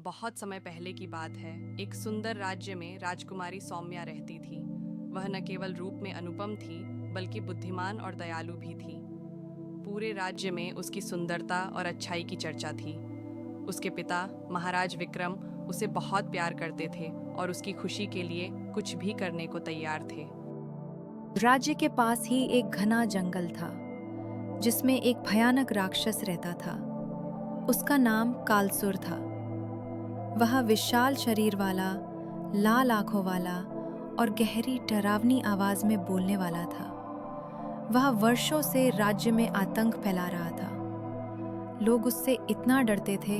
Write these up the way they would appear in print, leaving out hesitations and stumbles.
बहुत समय पहले की बात है। एक सुंदर राज्य में राजकुमारी सौम्या रहती थी। वह न केवल रूप में अनुपम थी, बल्कि बुद्धिमान और दयालु भी थी। पूरे राज्य में उसकी सुंदरता और अच्छाई की चर्चा थी। उसके पिता महाराज विक्रम उसे बहुत प्यार करते थे और उसकी खुशी के लिए कुछ भी करने को तैयार थे। राज्य के पास ही एक घना जंगल था, जिसमें एक भयानक राक्षस रहता था। उसका नाम कालसुर था। वह विशाल शरीर वाला, लाल आंखों वाला और गहरी डरावनी आवाज में बोलने वाला था। वह वर्षों से राज्य में आतंक फैला रहा था। लोग उससे इतना डरते थे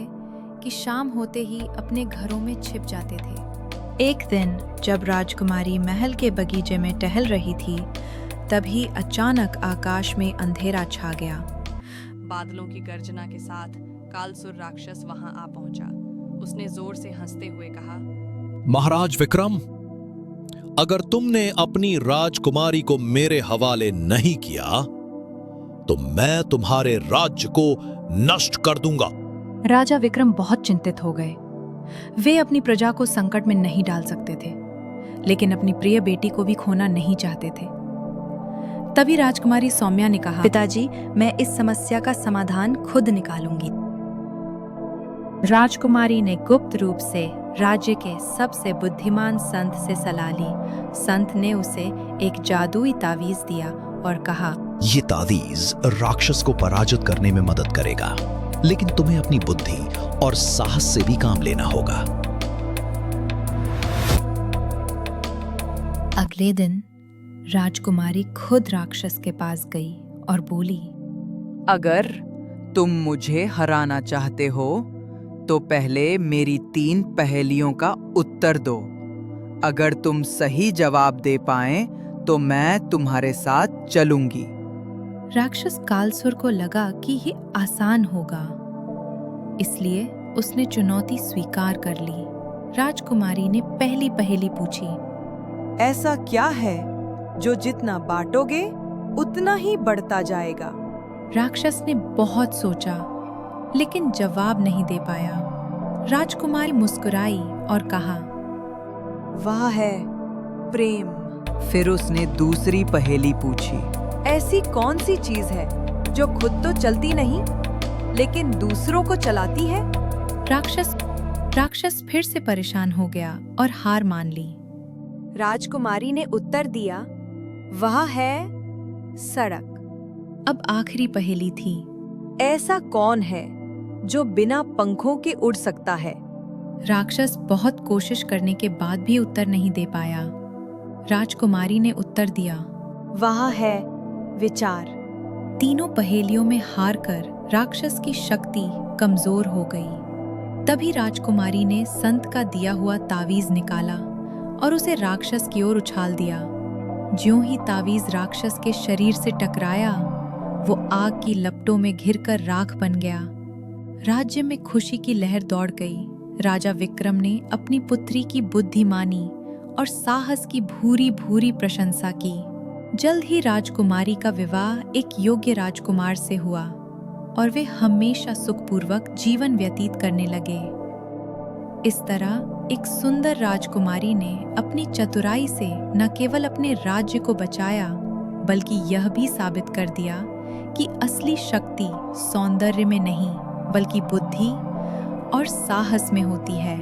कि शाम होते ही अपने घरों में छिप जाते थे। एक दिन जब राजकुमारी महल के बगीचे में टहल रही थी, तभी अचानक आकाश में अंधेरा छा गया। बादलों की गर्जना के साथ कालसुर राक्षस वहां आ पहुंचा। उसने जोर से हंसते हुए कहा, महाराज विक्रम, अगर तुमने अपनी राजकुमारी को मेरे हवाले नहीं किया तो मैं तुम्हारे राज्य को नष्ट कर दूंगा। राजा विक्रम बहुत चिंतित हो गए। वे अपनी प्रजा को संकट में नहीं डाल सकते थे, लेकिन अपनी प्रिय बेटी को भी खोना नहीं चाहते थे। तभी राजकुमारी सौम्या ने कहा, पिताजी, मैं इस समस्या का समाधान खुद निकालूंगी। राजकुमारी ने गुप्त रूप से राज्य के सबसे बुद्धिमान संत से सलाह ली। संत ने उसे एक जादुई तावीज दिया और कहा, ये तावीज राक्षस को पराजित करने में मदद करेगा, लेकिन तुम्हें अपनी बुद्धि और साहस से भी काम लेना होगा। अगले दिन राजकुमारी खुद राक्षस के पास गई और बोली, अगर तुम मुझे हराना चाहते हो तो पहले मेरी 3 पहेलियों का उत्तर दो। अगर तुम सही जवाब दे पाए तो मैं तुम्हारे साथ चलूंगी। राक्षस कालसुर को लगा कि ये आसान होगा, इसलिए उसने चुनौती स्वीकार कर ली। राजकुमारी ने पहली पहेली पूछी, ऐसा क्या है जो जितना बांटोगे उतना ही बढ़ता जाएगा? राक्षस ने बहुत सोचा, लेकिन जवाब नहीं दे पाया। राजकुमारी मुस्कुराई और कहा, वह है प्रेम। फिर उसने दूसरी पहेली पूछी, ऐसी कौन सी चीज है जो खुद तो चलती नहीं लेकिन दूसरों को चलाती है? राक्षस फिर से परेशान हो गया और हार मान ली। राजकुमारी ने उत्तर दिया, वह है सड़क। अब आखिरी पहेली थी, ऐसा कौन है जो बिना पंखों के उड़ सकता है? राक्षस बहुत कोशिश करने के बाद भी उत्तर नहीं दे पाया। राजकुमारी ने उत्तर दिया, वह है विचार। तीनों पहेलियों में हार कर राक्षस की शक्ति कमजोर हो गई। तभी राजकुमारी ने संत का दिया हुआ तावीज निकाला और उसे राक्षस की ओर उछाल दिया। ज्यों ही तावीज राक्षस के शरीर से टकराया, वो आग की लपटों में घिरकर राख बन गया। राज्य में खुशी की लहर दौड़ गई। राजा विक्रम ने अपनी पुत्री की बुद्धिमानी और साहस की भूरी भूरी प्रशंसा की। जल्द ही राजकुमारी का विवाह एक योग्य राजकुमार से हुआ और वे हमेशा सुखपूर्वक जीवन व्यतीत करने लगे। इस तरह एक सुंदर राजकुमारी ने अपनी चतुराई से न केवल अपने राज्य को बचाया, बल्कि यह भी साबित कर दिया कि असली शक्ति सौंदर्य में नहीं, बल्कि बुद्धि और साहस में होती है।